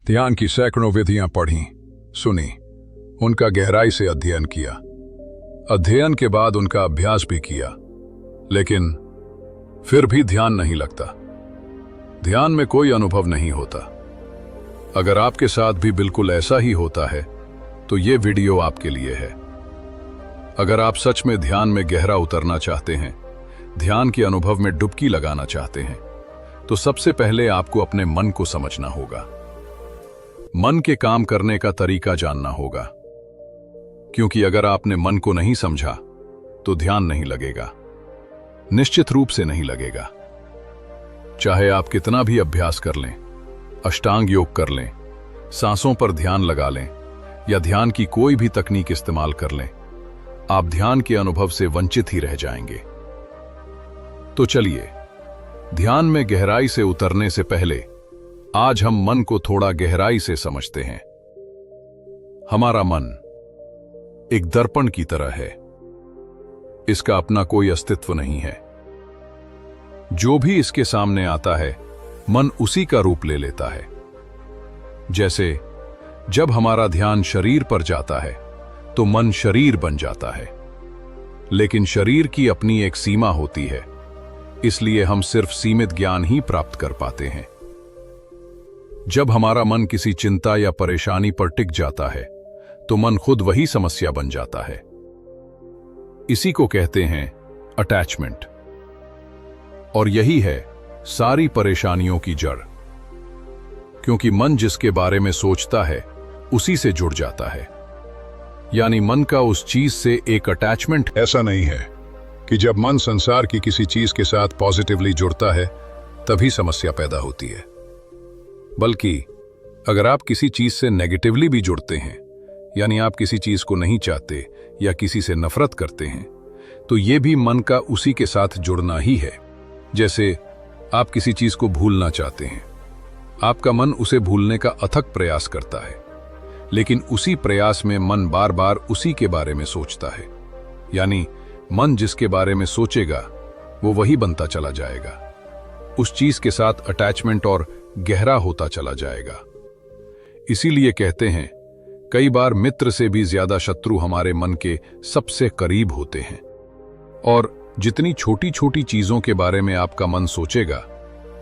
ध्यान की सैकड़ों विधियां पढ़ी, सुनी, उनका गहराई से अध्ययन किया। अध्ययन के बाद उनका अभ्यास भी किया, लेकिन फिर भी ध्यान नहीं लगता। ध्यान में कोई अनुभव नहीं होता। अगर आपके साथ भी बिल्कुल ऐसा ही होता है तो ये वीडियो आपके लिए है। अगर आप सच में ध्यान में गहरा उतरना चाहते हैं, ध्यान के अनुभव में डुबकी लगाना चाहते हैं, तो सबसे पहले आपको अपने मन को समझना होगा। मन के काम करने का तरीका जानना होगा, क्योंकि अगर आपने मन को नहीं समझा तो ध्यान नहीं लगेगा, निश्चित रूप से नहीं लगेगा। चाहे आप कितना भी अभ्यास कर लें, अष्टांग योग कर लें, सांसों पर ध्यान लगा लें या ध्यान की कोई भी तकनीक इस्तेमाल कर लें, आप ध्यान के अनुभव से वंचित ही रह जाएंगे। तो चलिए, ध्यान में गहराई से उतरने से पहले आज हम मन को थोड़ा गहराई से समझते हैं। हमारा मन एक दर्पण की तरह है। इसका अपना कोई अस्तित्व नहीं है। जो भी इसके सामने आता है, मन उसी का रूप ले लेता है। जैसे जब हमारा ध्यान शरीर पर जाता है तो मन शरीर बन जाता है, लेकिन शरीर की अपनी एक सीमा होती है, इसलिए हम सिर्फ सीमित ज्ञान ही प्राप्त कर पाते हैं। जब हमारा मन किसी चिंता या परेशानी पर टिक जाता है तो मन खुद वही समस्या बन जाता है। इसी को कहते हैं अटैचमेंट। और यही है सारी परेशानियों की जड़, क्योंकि मन जिसके बारे में सोचता है उसी से जुड़ जाता है। यानी मन का उस चीज से एक अटैचमेंट। ऐसा नहीं है कि जब मन संसार की किसी चीज के साथ पॉजिटिवली जुड़ता है तभी समस्या पैदा होती है, बल्कि अगर आप किसी चीज से नेगेटिवली भी जुड़ते हैं, यानी आप किसी चीज को नहीं चाहते या किसी से नफरत करते हैं, तो यह भी मन का उसी के साथ जुड़ना ही है। जैसे आप किसी चीज को भूलना चाहते हैं, आपका मन उसे भूलने का अथक प्रयास करता है, लेकिन उसी प्रयास में मन बार बार उसी के बारे में सोचता है। यानी मन जिसके बारे में सोचेगा वो वही बनता चला जाएगा, उस चीज के साथ अटैचमेंट और गहरा होता चला जाएगा। इसीलिए कहते हैं कई बार मित्र से भी ज्यादा शत्रु हमारे मन के सबसे करीब होते हैं। और जितनी छोटी छोटी चीजों के बारे में आपका मन सोचेगा,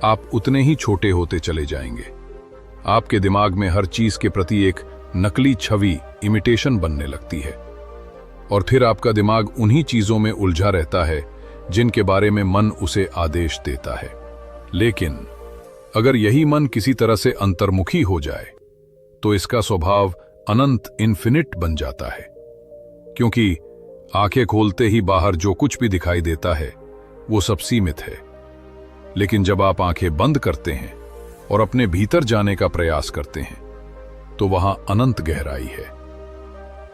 आप उतने ही छोटे होते चले जाएंगे। आपके दिमाग में हर चीज के प्रति एक नकली छवि, इमिटेशन बनने लगती है, और फिर आपका दिमाग उन्हीं चीजों में उलझा रहता है जिनके बारे में मन उसे आदेश देता है। लेकिन अगर यही मन किसी तरह से अंतर्मुखी हो जाए तो इसका स्वभाव अनंत, इन्फिनिट बन जाता है, क्योंकि आंखें खोलते ही बाहर जो कुछ भी दिखाई देता है वो सब सीमित है। लेकिन जब आप आंखें बंद करते हैं और अपने भीतर जाने का प्रयास करते हैं तो वहां अनंत गहराई है,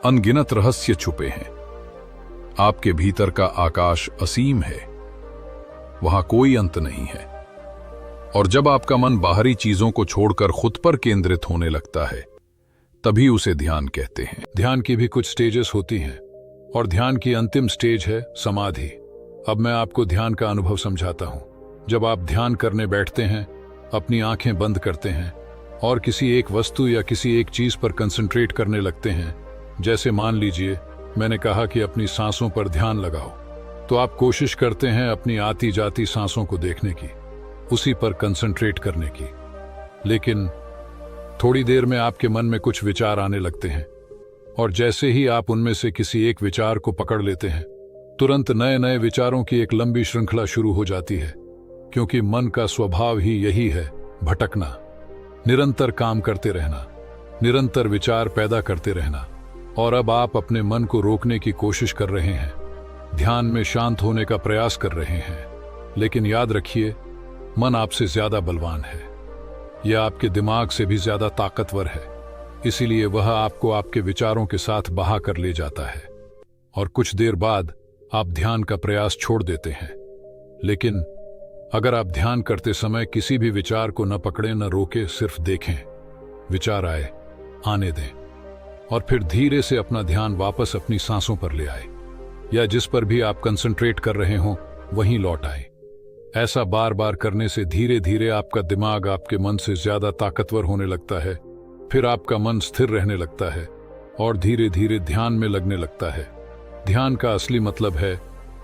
अनगिनत रहस्य छुपे हैं। आपके भीतर का आकाश असीम है, वहां कोई अंत नहीं है। और जब आपका मन बाहरी चीजों को छोड़कर खुद पर केंद्रित होने लगता है, तभी उसे ध्यान कहते हैं। ध्यान की भी कुछ स्टेजेस होती हैं, और ध्यान की अंतिम स्टेज है समाधि। अब मैं आपको ध्यान का अनुभव समझाता हूं। जब आप ध्यान करने बैठते हैं, अपनी आंखें बंद करते हैं और किसी एक वस्तु या किसी एक चीज पर कंसंट्रेट करने लगते हैं, जैसे मान लीजिए मैंने कहा कि अपनी सांसों पर ध्यान लगाओ, तो आप कोशिश करते हैं अपनी आती जाती सांसों को देखने की, उसी पर कंसंट्रेट करने की। लेकिन थोड़ी देर में आपके मन में कुछ विचार आने लगते हैं, और जैसे ही आप उनमें से किसी एक विचार को पकड़ लेते हैं, तुरंत नए नए विचारों की एक लंबी श्रृंखला शुरू हो जाती है। क्योंकि मन का स्वभाव ही यही है, भटकना, निरंतर काम करते रहना, निरंतर विचार पैदा करते रहना। और अब आप अपने मन को रोकने की कोशिश कर रहे हैं, ध्यान में शांत होने का प्रयास कर रहे हैं, लेकिन याद रखिए, मन आपसे ज्यादा बलवान है। यह आपके दिमाग से भी ज्यादा ताकतवर है, इसीलिए वह आपको आपके विचारों के साथ बहा कर ले जाता है, और कुछ देर बाद आप ध्यान का प्रयास छोड़ देते हैं। लेकिन अगर आप ध्यान करते समय किसी भी विचार को न पकड़े न रोके, सिर्फ देखें, विचार आए, आने दें, और फिर धीरे से अपना ध्यान वापस अपनी सांसों पर ले आए, या जिस पर भी आप कंसंट्रेट कर रहे हों वहीं लौट आए। ऐसा बार बार करने से धीरे धीरे आपका दिमाग आपके मन से ज्यादा ताकतवर होने लगता है फिर आपका मन स्थिर रहने लगता है और धीरे धीरे ध्यान में लगने लगता है। ध्यान का असली मतलब है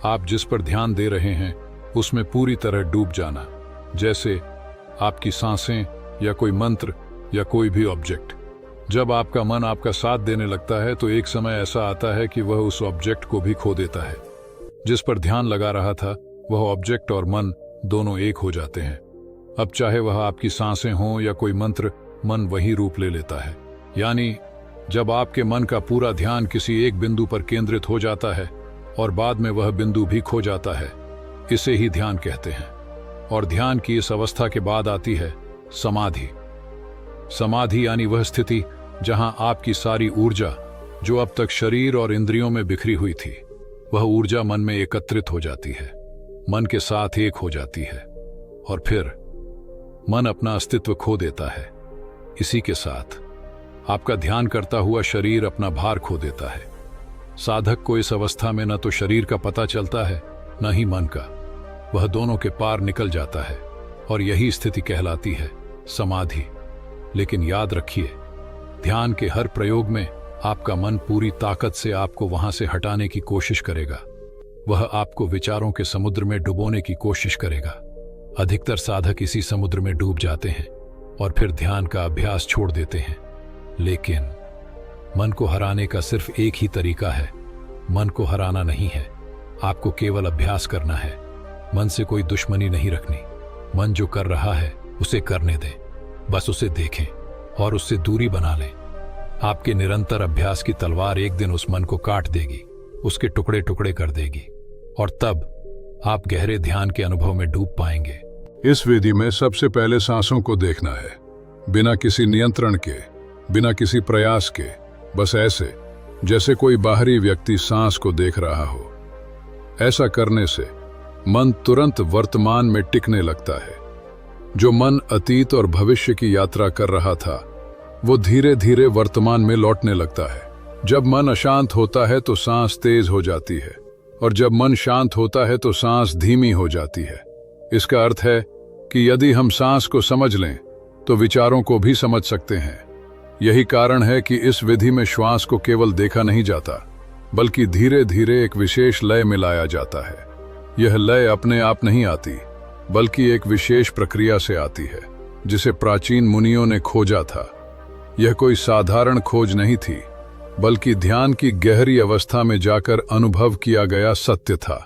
आप जिस पर ध्यान दे रहे हैं उसमें पूरी तरह डूब जाना, जैसे आपकी सांसें या कोई मंत्र या कोई भी ऑब्जेक्ट। जब आपका मन आपका साथ देने लगता है तो एक समय ऐसा आता है कि वह उस ऑब्जेक्ट को भी खो देता है। जिस पर ध्यान लगा रहा था वह ऑब्जेक्ट और मन दोनों एक हो जाते हैं। अब चाहे वह आपकी सांसें हों या कोई मंत्र, मन वही रूप ले लेता है। यानी जब आपके मन का पूरा ध्यान किसी एक बिंदु पर केंद्रित हो जाता है और बाद में वह बिंदु भी खो जाता है, इसे ही ध्यान कहते हैं। और ध्यान की इस अवस्था के बाद आती है समाधि। समाधि यानी वह स्थिति जहां आपकी सारी ऊर्जा जो अब तक शरीर और इंद्रियों में बिखरी हुई थी, वह ऊर्जा मन में एकत्रित हो जाती है, मन के साथ एक हो जाती है और फिर मन अपना अस्तित्व खो देता है। इसी के साथ आपका ध्यान करता हुआ शरीर अपना भार खो देता है। साधक को इस अवस्था में न तो शरीर का पता चलता है न ही मन का, वह दोनों के पार निकल जाता है और यही स्थिति कहलाती है समाधि। लेकिन याद रखिए, ध्यान के हर प्रयोग में आपका मन पूरी ताकत से आपको वहां से हटाने की कोशिश करेगा। वह आपको विचारों के समुद्र में डुबोने की कोशिश करेगा। अधिकतर साधक इसी समुद्र में डूब जाते हैं और फिर ध्यान का अभ्यास छोड़ देते हैं। लेकिन मन को हराने का सिर्फ एक ही तरीका है। मन को हराना नहीं है, आपको केवल अभ्यास करना है। मन से कोई दुश्मनी नहीं रखनी। मन जो कर रहा है उसे करने दें, बस उसे देखें और उससे दूरी बना लें। आपके निरंतर अभ्यास की तलवार एक दिन उस मन को काट देगी, उसके टुकड़े टुकड़े कर देगी और तब आप गहरे ध्यान के अनुभव में डूब पाएंगे। इस विधि में सबसे पहले सांसों को देखना है, बिना किसी नियंत्रण के, बिना किसी प्रयास के, बस ऐसे जैसे कोई बाहरी व्यक्ति सांस को देख रहा हो। ऐसा करने से मन तुरंत वर्तमान में टिकने लगता है। जो मन अतीत और भविष्य की यात्रा कर रहा था वो धीरे धीरे वर्तमान में लौटने लगता है। जब मन अशांत होता है तो सांस तेज हो जाती है और जब मन शांत होता है तो सांस धीमी हो जाती है। इसका अर्थ है कि यदि हम सांस को समझ लें तो विचारों को भी समझ सकते हैं। यही कारण है कि इस विधि में श्वास को केवल देखा नहीं जाता, बल्कि धीरे धीरे एक विशेष लय मिलाया जाता है। यह लय अपने आप नहीं आती, बल्कि एक विशेष प्रक्रिया से आती है, जिसे प्राचीन मुनियों ने खोजा था। यह कोई साधारण खोज नहीं थी, बल्कि ध्यान की गहरी अवस्था में जाकर अनुभव किया गया सत्य था।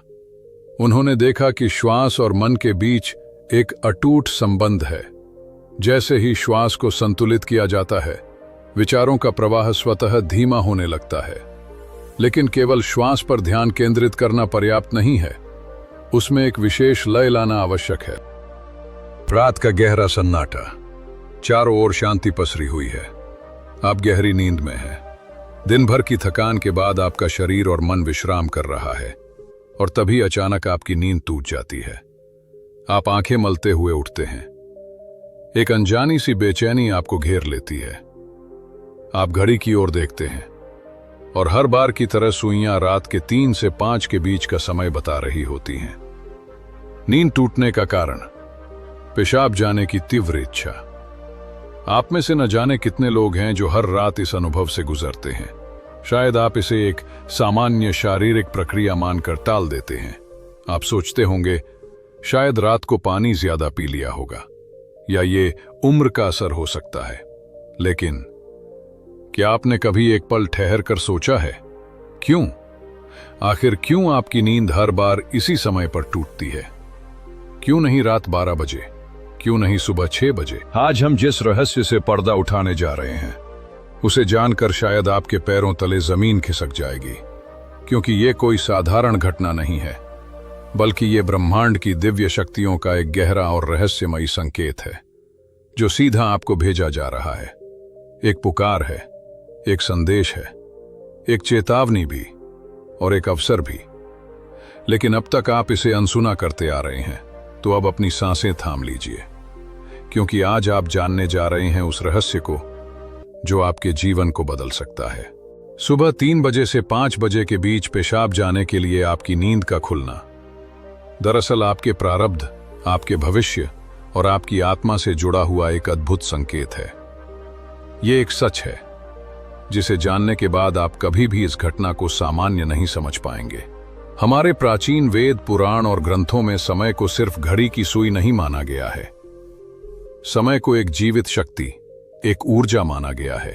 उन्होंने देखा कि श्वास और मन के बीच एक अटूट संबंध है। जैसे ही श्वास को संतुलित किया जाता है, विचारों का प्रवाह स्वतः धीमा होने लगता है। लेकिन केवल श्वास पर ध्यान केंद्रित करना पर्याप्त नहीं है, उसमें एक विशेष लय लाना आवश्यक है। रात का गहरा सन्नाटा, चारों ओर शांति पसरी हुई है। आप गहरी नींद में हैं। दिन भर की थकान के बाद आपका शरीर और मन विश्राम कर रहा है और तभी अचानक आपकी नींद टूट जाती है। आप आंखें मलते हुए उठते हैं। एक अनजानी सी बेचैनी आपको घेर लेती है। आप घड़ी की ओर देखते हैं और हर बार की तरह सुइयां रात के 3 से 5 के बीच का समय बता रही होती हैं। नींद टूटने का कारण पेशाब जाने की तीव्र इच्छा। आप में से न जाने कितने लोग हैं जो हर रात इस अनुभव से गुजरते हैं। शायद आप इसे एक सामान्य शारीरिक प्रक्रिया मानकर टाल देते हैं। आप सोचते होंगे शायद रात को पानी ज्यादा पी लिया होगा या ये उम्र का असर हो सकता है। लेकिन क्या आपने कभी एक पल ठहर कर सोचा है क्यों? आखिर क्यों आपकी नींद हर बार इसी समय पर टूटती है? क्यों नहीं रात 12 बजे? क्यों नहीं सुबह 6 बजे? आज हम जिस रहस्य से पर्दा उठाने जा रहे हैं उसे जानकर शायद आपके पैरों तले जमीन खिसक जाएगी, क्योंकि ये कोई साधारण घटना नहीं है, बल्कि ये ब्रह्मांड की दिव्य शक्तियों का एक गहरा और रहस्यमयी संकेत है जो सीधा आपको भेजा जा रहा है। एक पुकार है, एक संदेश है, एक चेतावनी भी और एक अवसर भी। लेकिन अब तक आप इसे अनसुना करते आ रहे हैं, तो अब अपनी सांसें थाम लीजिए, क्योंकि आज आप जानने जा रहे हैं उस रहस्य को जो आपके जीवन को बदल सकता है। सुबह 3 बजे से 5 बजे के बीच पेशाब जाने के लिए आपकी नींद का खुलना दरअसल आपके प्रारब्ध, आपके भविष्य और आपकी आत्मा से जुड़ा हुआ एक अद्भुत संकेत है। ये एक सच है जिसे जानने के बाद आप कभी भी इस घटना को सामान्य नहीं समझ पाएंगे। हमारे प्राचीन वेद, पुराण और ग्रंथों में समय को सिर्फ घड़ी की सुई नहीं माना गया है। समय को एक जीवित शक्ति, एक ऊर्जा माना गया है।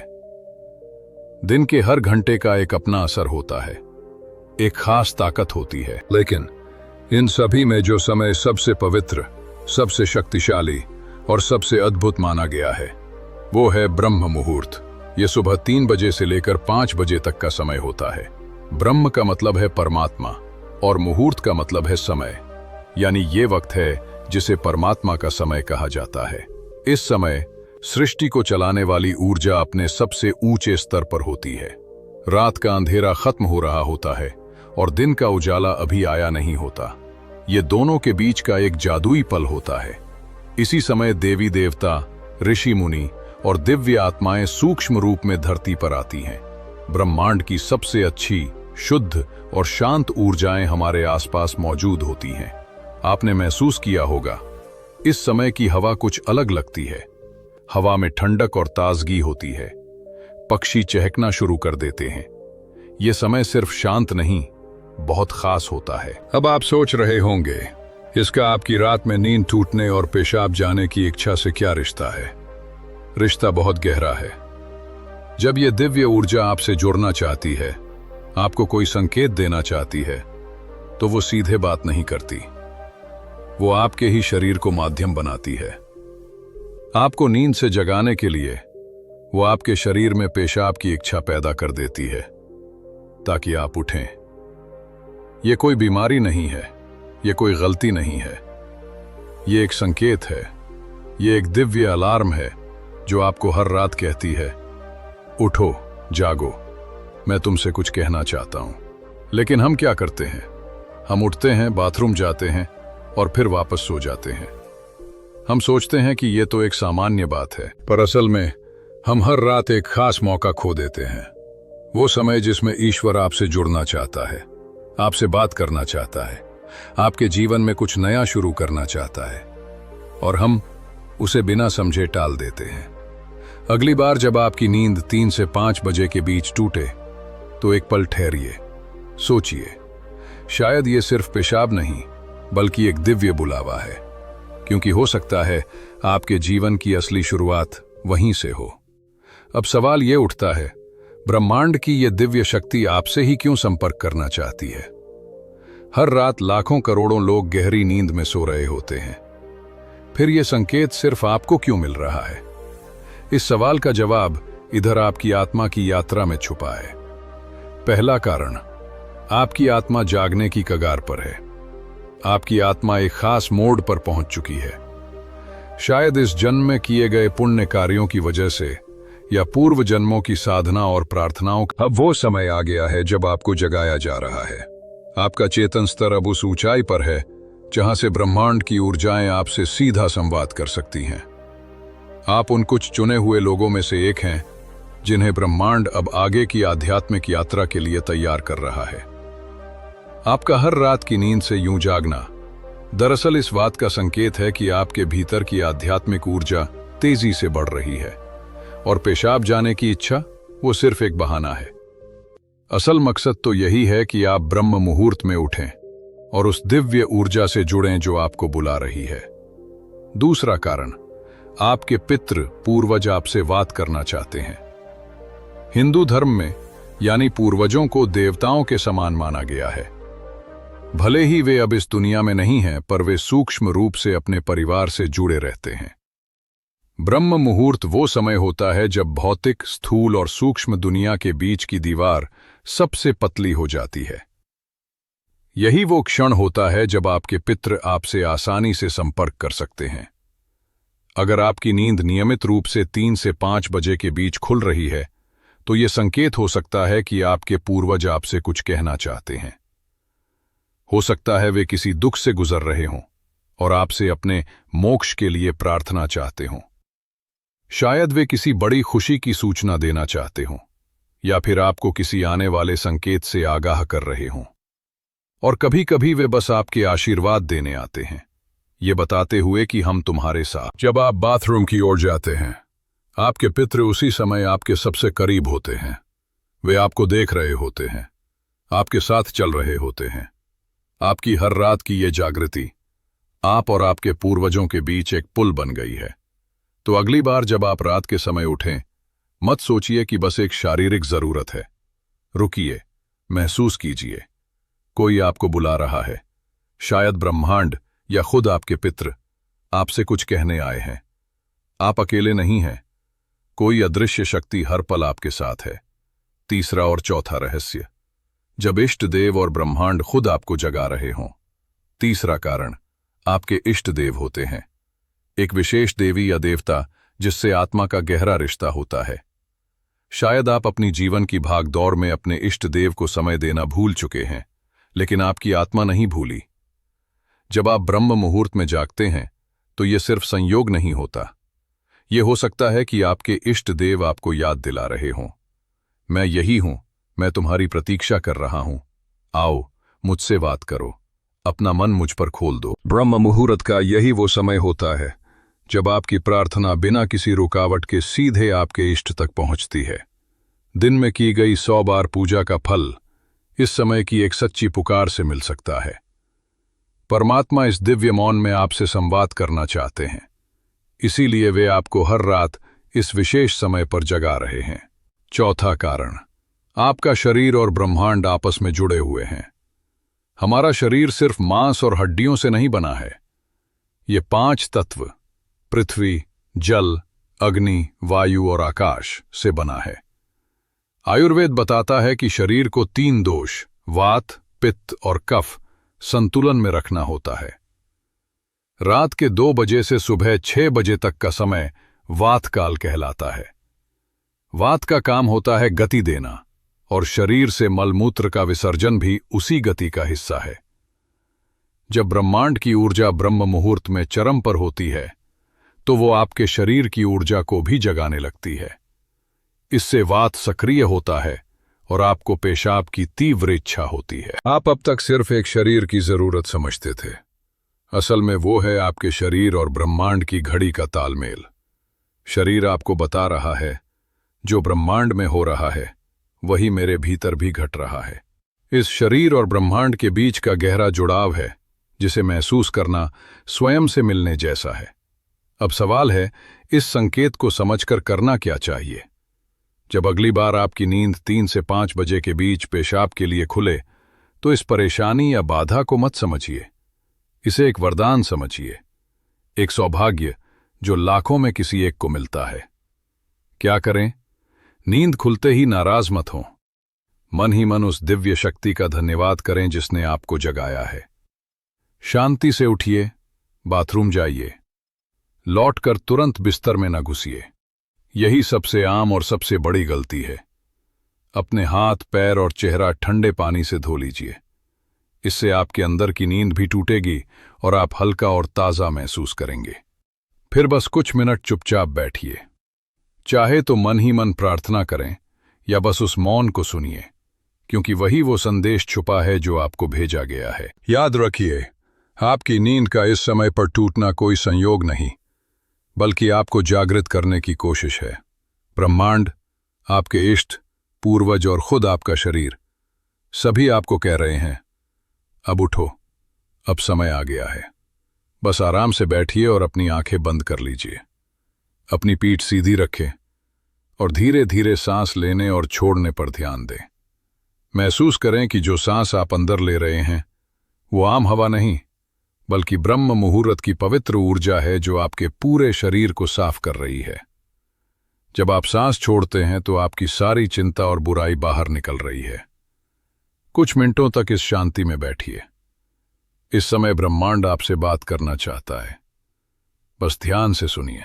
दिन के हर घंटे का एक अपना असर होता है, एक खास ताकत होती है। लेकिन इन सभी में जो समय सबसे पवित्र, सबसे शक्तिशाली और सबसे अद्भुत माना गया है, वो है ब्रह्म मुहूर्त। ये सुबह 3 बजे से लेकर 5 बजे तक का समय होता है। ब्रह्म का मतलब है परमात्मा और मुहूर्त का मतलब है समय, यानी ये वक्त है जिसे परमात्मा का समय कहा जाता है। इस समय सृष्टि को चलाने वाली ऊर्जा अपने सबसे ऊंचे स्तर पर होती है। रात का अंधेरा खत्म हो रहा होता है और दिन का उजाला अभी आया नहीं होता। ये दोनों के बीच का एक जादुई पल होता है। इसी समय देवी देवता, ऋषि मुनि और दिव्य आत्माएं सूक्ष्म रूप में धरती पर आती हैं। ब्रह्मांड की सबसे अच्छी, शुद्ध और शांत ऊर्जाएं हमारे आसपास मौजूद होती हैं। आपने महसूस किया होगा, इस समय की हवा कुछ अलग लगती है। हवा में ठंडक और ताजगी होती है। पक्षी चहकना शुरू कर देते हैं। यह समय सिर्फ शांत नहीं, बहुत खास होता है। अब आप सोच रहे होंगे, इसका आपकी रात में नींद टूटने और पेशाब जाने की इच्छा से क्या रिश्ता है? रिश्ता बहुत गहरा है। जब यह दिव्य ऊर्जा आपसे जुड़ना चाहती है, आपको कोई संकेत देना चाहती है, तो वो सीधे बात नहीं करती। वो आपके ही शरीर को माध्यम बनाती है। आपको नींद से जगाने के लिए वो आपके शरीर में पेशाब की इच्छा पैदा कर देती है ताकि आप उठें। ये कोई बीमारी नहीं है, ये कोई गलती नहीं है। ये एक संकेत है, ये एक दिव्य अलार्म है जो आपको हर रात कहती है, उठो, जागो, मैं तुमसे कुछ कहना चाहता हूं। लेकिन हम क्या करते हैं? हम उठते हैं, बाथरूम जाते हैं और फिर वापस सो जाते हैं। हम सोचते हैं कि यह तो एक सामान्य बात है, पर असल में हम हर रात एक खास मौका खो देते हैं। वो समय जिसमें ईश्वर आपसे जुड़ना चाहता है, आपसे बात करना चाहता है, आपके जीवन में कुछ नया शुरू करना चाहता है, और हम उसे बिना समझे टाल देते हैं। अगली बार जब आपकी नींद 3 से 5 बजे के बीच टूटे, तो एक पल ठहरिए, सोचिए। शायद ये सिर्फ पेशाब नहीं, बल्कि एक दिव्य बुलावा है, क्योंकि हो सकता है आपके जीवन की असली शुरुआत वहीं से हो। अब सवाल ये उठता है, ब्रह्मांड की यह दिव्य शक्ति आपसे ही क्यों संपर्क करना चाहती है? हर रात लाखों करोड़ों लोग गहरी नींद में सो रहे होते हैं, फिर यह संकेत सिर्फ आपको क्यों मिल रहा है? इस सवाल का जवाब इधर आपकी आत्मा की यात्रा में छुपा है। पहला कारण, आपकी आत्मा जागने की कगार पर है। आपकी आत्मा एक खास मोड़ पर पहुंच चुकी है। शायद इस जन्म में किए गए पुण्य कार्यों की वजह से या पूर्व जन्मों की साधना और प्रार्थनाओं का अब वो समय आ गया है जब आपको जगाया जा रहा है। आपका चेतन स्तर अब उस ऊंचाई पर है जहां से ब्रह्मांड की ऊर्जाएं आपसे सीधा संवाद कर सकती हैं। आप उन कुछ चुने हुए लोगों में से एक हैं जिन्हें ब्रह्मांड अब आगे की आध्यात्मिक यात्रा के लिए तैयार कर रहा है। आपका हर रात की नींद से यूं जागना दरअसल इस बात का संकेत है कि आपके भीतर की आध्यात्मिक ऊर्जा तेजी से बढ़ रही है, और पेशाब जाने की इच्छा वो सिर्फ एक बहाना है। असल मकसद तो यही है कि आप ब्रह्म मुहूर्त में उठें और उस दिव्य ऊर्जा से जुड़ें जो आपको बुला रही है। दूसरा कारण, आपके पितृ पूर्वज आपसे बात करना चाहते हैं। हिंदू धर्म में यानी पूर्वजों को देवताओं के समान माना गया है। भले ही वे अब इस दुनिया में नहीं हैं, पर वे सूक्ष्म रूप से अपने परिवार से जुड़े रहते हैं। ब्रह्म मुहूर्त वो समय होता है जब भौतिक, स्थूल और सूक्ष्म दुनिया के बीच की दीवार सबसे पतली हो जाती है। यही वो क्षण होता है जब आपके पितृ आपसे आसानी से संपर्क कर सकते हैं। अगर आपकी नींद नियमित रूप से 3 से 5 बजे के बीच खुल रही है, तो यह संकेत हो सकता है कि आपके पूर्वज आपसे कुछ कहना चाहते हैं। हो सकता है वे किसी दुख से गुजर रहे हों और आपसे अपने मोक्ष के लिए प्रार्थना चाहते हों। शायद वे किसी बड़ी खुशी की सूचना देना चाहते हों, या फिर आपको किसी आने वाले संकेत से आगाह कर रहे हों। और कभी-कभी वे बस आपके आशीर्वाद देने आते हैं, ये बताते हुए कि हम तुम्हारे साथ। जब आप बाथरूम की ओर जाते हैं, आपके पितृ उसी समय आपके सबसे करीब होते हैं। वे आपको देख रहे होते हैं, आपके साथ चल रहे होते हैं। आपकी हर रात की ये जागृति आप और आपके पूर्वजों के बीच एक पुल बन गई है। तो अगली बार जब आप रात के समय उठें, मत सोचिए कि बस एक शारीरिक जरूरत है। रुकिए, महसूस कीजिए, कोई आपको बुला रहा है। शायद ब्रह्मांड या खुद आपके पितृ आपसे कुछ कहने आए हैं। आप अकेले नहीं हैं, कोई अदृश्य शक्ति हर पल आपके साथ है। तीसरा और चौथा रहस्य, जब इष्ट देव और ब्रह्मांड खुद आपको जगा रहे हों। तीसरा कारण, आपके इष्ट देव होते हैं, एक विशेष देवी या देवता जिससे आत्मा का गहरा रिश्ता होता है। शायद आप अपनी जीवन की भागदौड़ में अपने इष्ट देव को समय देना भूल चुके हैं, लेकिन आपकी आत्मा नहीं भूली। जब आप ब्रह्म मुहूर्त में जागते हैं तो यह सिर्फ संयोग नहीं होता। यह हो सकता है कि आपके इष्ट देव आपको याद दिला रहे हों, मैं यही हूं, मैं तुम्हारी प्रतीक्षा कर रहा हूं, आओ मुझसे बात करो, अपना मन मुझ पर खोल दो। ब्रह्म मुहूर्त का यही वो समय होता है जब आपकी प्रार्थना बिना किसी रुकावट के सीधे आपके इष्ट तक पहुंचती है। दिन में की गई 100 बार पूजा का फल इस समय की एक सच्ची पुकार से मिल सकता है। परमात्मा इस दिव्य मौन में आपसे संवाद करना चाहते हैं, इसीलिए वे आपको हर रात इस विशेष समय पर जगा रहे हैं। चौथा कारण, आपका शरीर और ब्रह्मांड आपस में जुड़े हुए हैं। हमारा शरीर सिर्फ मांस और हड्डियों से नहीं बना है। ये 5 तत्व पृथ्वी, जल, अग्नि, वायु और आकाश से बना है। आयुर्वेद बताता है कि शरीर को 3 दोष वात, पित्त और कफ संतुलन में रखना होता है। रात के 2 बजे से सुबह 6 बजे तक का समय वात काल कहलाता है। वात का काम होता है गति देना, और शरीर से मलमूत्र का विसर्जन भी उसी गति का हिस्सा है। जब ब्रह्मांड की ऊर्जा ब्रह्म मुहूर्त में चरम पर होती है तो वो आपके शरीर की ऊर्जा को भी जगाने लगती है। इससे वात सक्रिय होता है और आपको पेशाब की तीव्र इच्छा होती है। आप अब तक सिर्फ एक शरीर की जरूरत समझते थे, असल में वो है आपके शरीर और ब्रह्मांड की घड़ी का तालमेल। शरीर आपको बता रहा है जो ब्रह्मांड में हो रहा है वही मेरे भीतर भी घट रहा है। इस शरीर और ब्रह्मांड के बीच का गहरा जुड़ाव है जिसे महसूस करना स्वयं से मिलने जैसा है। अब सवाल है, इस संकेत को समझकर करना क्या चाहिए? जब अगली बार आपकी नींद 3 से 5 बजे के बीच पेशाब के लिए खुले तो इस परेशानी या बाधा को मत समझिए, इसे एक वरदान समझिए, एक सौभाग्य जो लाखों में किसी एक को मिलता है। क्या करें? नींद खुलते ही नाराज मत हों, मन ही मन उस दिव्य शक्ति का धन्यवाद करें जिसने आपको जगाया है। शांति से उठिए, बाथरूम जाइए, लौटकर तुरंत बिस्तर में न घुसिए। यही सबसे आम और सबसे बड़ी गलती है। अपने हाथ, पैर और चेहरा ठंडे पानी से धो लीजिए। इससे आपके अंदर की नींद भी टूटेगी और आप हल्का और ताज़ा महसूस करेंगे। फिर बस कुछ मिनट चुपचाप बैठिए। चाहे तो मन ही मन प्रार्थना करें या बस उस मौन को सुनिए, क्योंकि वही वो संदेश छुपा है जो आपको भेजा गया है। याद रखिए, आपकी नींद का इस समय पर टूटना कोई संयोग नहीं, बल्कि आपको जागृत करने की कोशिश है। ब्रह्मांड, आपके इष्ट, पूर्वज और खुद आपका शरीर सभी आपको कह रहे हैं, अब उठो, अब समय आ गया है। बस आराम से बैठिए और अपनी आंखें बंद कर लीजिए। अपनी पीठ सीधी रखें और धीरे धीरे सांस लेने और छोड़ने पर ध्यान दें। महसूस करें कि जो सांस आप अंदर ले रहे हैं वो आम हवा नहीं, बल्कि ब्रह्म मुहूर्त की पवित्र ऊर्जा है जो आपके पूरे शरीर को साफ कर रही है। जब आप सांस छोड़ते हैं तो आपकी सारी चिंता और बुराई बाहर निकल रही है। कुछ मिनटों तक इस शांति में बैठिए। इस समय ब्रह्मांड आपसे बात करना चाहता है, बस ध्यान से सुनिए।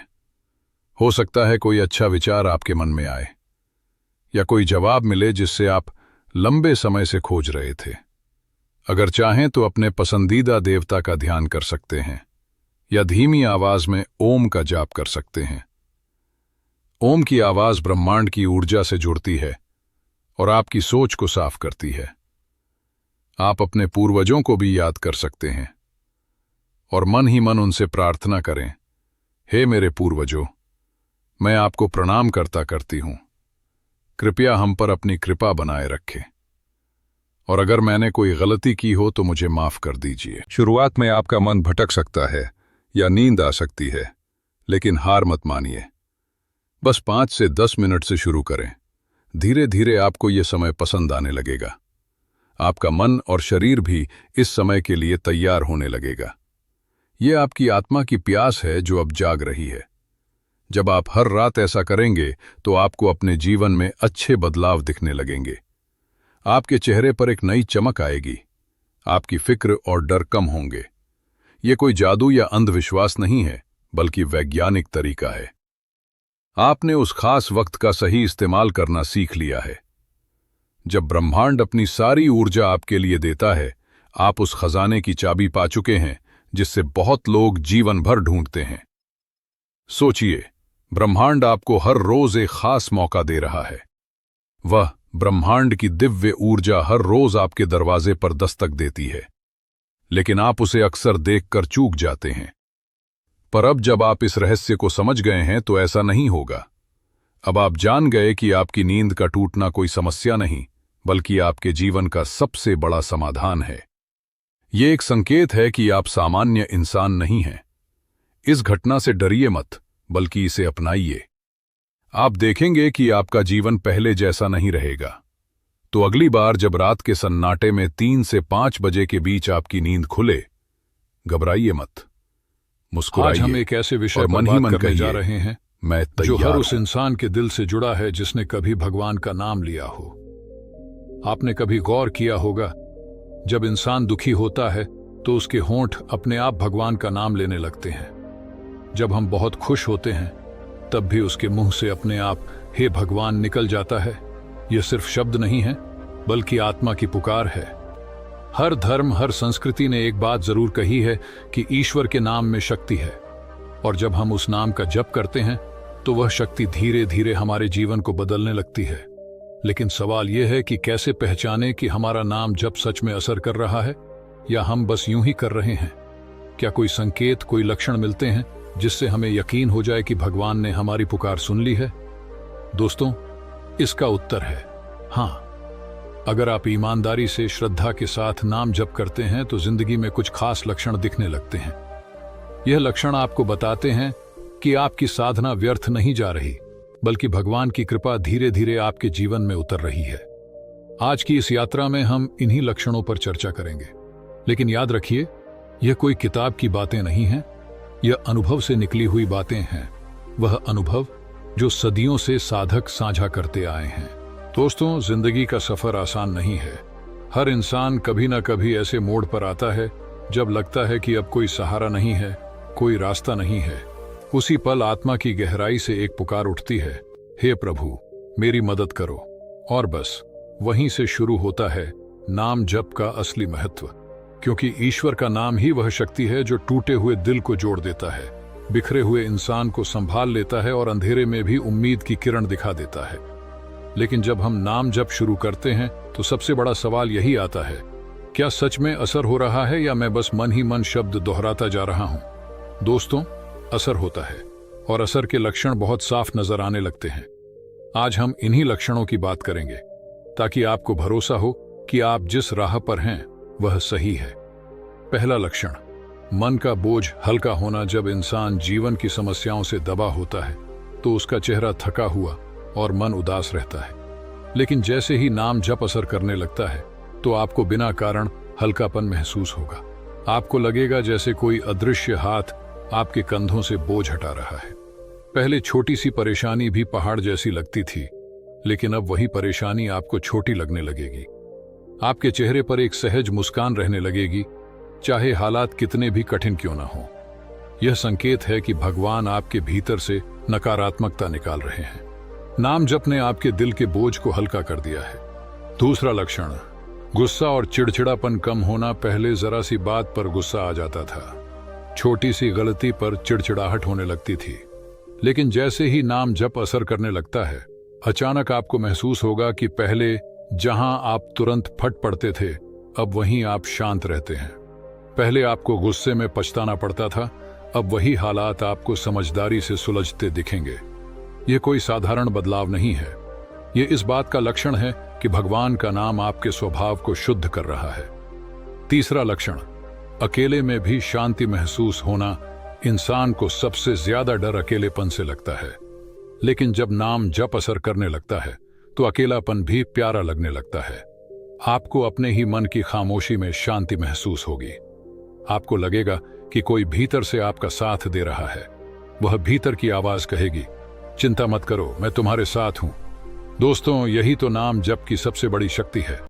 हो सकता है कोई अच्छा विचार आपके मन में आए या कोई जवाब मिले जिससे आप लंबे समय से खोज रहे थे। अगर चाहें तो अपने पसंदीदा देवता का ध्यान कर सकते हैं या धीमी आवाज में ओम का जाप कर सकते हैं। ओम की आवाज ब्रह्मांड की ऊर्जा से जुड़ती है और आपकी सोच को साफ करती है। आप अपने पूर्वजों को भी याद कर सकते हैं और मन ही मन उनसे प्रार्थना करें, हे मेरे पूर्वजों, मैं आपको प्रणाम करती हूं। कृपया हम पर अपनी कृपा बनाए रखें, और अगर मैंने कोई गलती की हो तो मुझे माफ कर दीजिए। शुरुआत में आपका मन भटक सकता है या नींद आ सकती है, लेकिन हार मत मानिए। बस 5 से 10 मिनट से शुरू करें। धीरे धीरे आपको ये समय पसंद आने लगेगा। आपका मन और शरीर भी इस समय के लिए तैयार होने लगेगा। ये आपकी आत्मा की प्यास है जो अब जाग रही है। जब आप हर रात ऐसा करेंगे तो आपको अपने जीवन में अच्छे बदलाव दिखने लगेंगे। आपके चेहरे पर एक नई चमक आएगी। आपकी फिक्र और डर कम होंगे। ये कोई जादू या अंधविश्वास नहीं है, बल्कि वैज्ञानिक तरीका है। आपने उस खास वक्त का सही इस्तेमाल करना सीख लिया है। जब ब्रह्मांड अपनी सारी ऊर्जा आपके लिए देता है, आप उस खजाने की चाबी पा चुके हैं जिससे बहुत लोग जीवन भर ढूंढते हैं। सोचिए, ब्रह्मांड आपको हर रोज एक खास मौका दे रहा है। वह ब्रह्मांड की दिव्य ऊर्जा हर रोज आपके दरवाजे पर दस्तक देती है, लेकिन आप उसे अक्सर देखकर चूक जाते हैं। पर अब जब आप इस रहस्य को समझ गए हैं तो ऐसा नहीं होगा। अब आप जान गए कि आपकी नींद का टूटना कोई समस्या नहीं, बल्कि आपके जीवन का सबसे बड़ा समाधान है। ये एक संकेत है कि आप सामान्य इंसान नहीं हैं। इस घटना से डरिए मत, बल्कि इसे अपनाइए। आप देखेंगे कि आपका जीवन पहले जैसा नहीं रहेगा। तो अगली बार जब रात के सन्नाटे में 3 से 5 बजे के बीच आपकी नींद खुले, घबराइए मत, मुस्कुराइए। आज हम एक ऐसे विषय और पर मन ही बात मन करने जा कहिए, रहे हैं मैं जो तैयार हर उस हूं। इंसान के दिल से जुड़ा है जिसने कभी भगवान का नाम लिया हो। आपने कभी गौर किया होगा, जब इंसान दुखी होता है तो उसके होंठ अपने आप भगवान का नाम लेने लगते हैं। जब हम बहुत खुश होते हैं तब भी उसके मुंह से अपने आप हे भगवान निकल जाता है। यह सिर्फ शब्द नहीं है, बल्कि आत्मा की पुकार है। हर धर्म, हर संस्कृति ने एक बात जरूर कही है कि ईश्वर के नाम में शक्ति है, और जब हम उस नाम का जप करते हैं तो वह शक्ति धीरे धीरे हमारे जीवन को बदलने लगती है। लेकिन सवाल यह है कि कैसे पहचाने कि हमारा नाम जप सच में असर कर रहा है या हम बस यूं ही कर रहे हैं। क्या कोई संकेत, कोई लक्षण मिलते हैं जिससे हमें यकीन हो जाए कि भगवान ने हमारी पुकार सुन ली है? दोस्तों, इसका उत्तर है हाँ। अगर आप ईमानदारी से, श्रद्धा के साथ नाम जप करते हैं तो जिंदगी में कुछ खास लक्षण दिखने लगते हैं। यह लक्षण आपको बताते हैं कि आपकी साधना व्यर्थ नहीं जा रही, बल्कि भगवान की कृपा धीरे धीरे आपके जीवन में उतर रही है। आज की इस यात्रा में हम इन्हीं लक्षणों पर चर्चा करेंगे। लेकिन याद रखिए, यह कोई किताब की बातें नहीं हैं, यह अनुभव से निकली हुई बातें हैं। वह अनुभव जो सदियों से साधक साझा करते आए हैं। दोस्तों, जिंदगी का सफर आसान नहीं है। हर इंसान कभी ना कभी ऐसे मोड़ पर आता है जब लगता है कि अब कोई सहारा नहीं है, कोई रास्ता नहीं है। उसी पल आत्मा की गहराई से एक पुकार उठती है, हे प्रभु मेरी मदद करो। और बस वहीं से शुरू होता है नाम जप का असली महत्व, क्योंकि ईश्वर का नाम ही वह शक्ति है जो टूटे हुए दिल को जोड़ देता है, बिखरे हुए इंसान को संभाल लेता है और अंधेरे में भी उम्मीद की किरण दिखा देता है। लेकिन जब हम नाम जप शुरू करते हैं तो सबसे बड़ा सवाल यही आता है, क्या सच में असर हो रहा है या मैं बस मन ही मन शब्द दोहराता जा रहा हूं? दोस्तों, असर होता है, और असर के लक्षण बहुत साफ नजर आने लगते हैं। आज हम इन्हीं लक्षणों की बात करेंगे ताकि आपको भरोसा हो कि आप जिस राह पर हैं वह सही है। पहला लक्षण, मन का बोझ हल्का होना। जब इंसान जीवन की समस्याओं से दबा होता है तो उसका चेहरा थका हुआ और मन उदास रहता है। लेकिन जैसे ही नाम जप असर करने लगता है तो आपको बिना कारण हल्कापन महसूस होगा। आपको लगेगा जैसे कोई अदृश्य हाथ आपके कंधों से बोझ हटा रहा है। पहले छोटी सी परेशानी भी पहाड़ जैसी लगती थी, लेकिन अब वही परेशानी आपको छोटी लगने लगेगी। आपके चेहरे पर एक सहज मुस्कान रहने लगेगी, चाहे हालात कितने भी कठिन क्यों ना हो। यह संकेत है कि भगवान आपके भीतर से नकारात्मकता निकाल रहे हैं। नाम जप ने आपके दिल के बोझ को हल्का कर दिया है। दूसरा लक्षण, गुस्सा और चिड़चिड़ापन कम होना। पहले जरा सी बात पर गुस्सा आ जाता था, छोटी सी गलती पर चिड़चिड़ाहट होने लगती थी। लेकिन जैसे ही नाम जप असर करने लगता है, अचानक आपको महसूस होगा कि पहले जहां आप तुरंत फट पड़ते थे, अब वहीं आप शांत रहते हैं। पहले आपको गुस्से में पछताना पड़ता था, अब वही हालात आपको समझदारी से सुलझते दिखेंगे। यह कोई साधारण बदलाव नहीं है। यह इस बात का लक्षण है कि भगवान का नाम आपके स्वभाव को शुद्ध कर रहा है। तीसरा लक्षण, अकेले में भी शांति महसूस होना। इंसान को सबसे ज्यादा डर अकेलेपन से लगता है, लेकिन जब नाम जप असर करने लगता है तो अकेलापन भी प्यारा लगने लगता है। आपको अपने ही मन की खामोशी में शांति महसूस होगी। आपको लगेगा कि कोई भीतर से आपका साथ दे रहा है। वह भीतर की आवाज कहेगी, चिंता मत करो, मैं तुम्हारे साथ हूं। दोस्तों, यही तो नाम जप की सबसे बड़ी शक्ति है।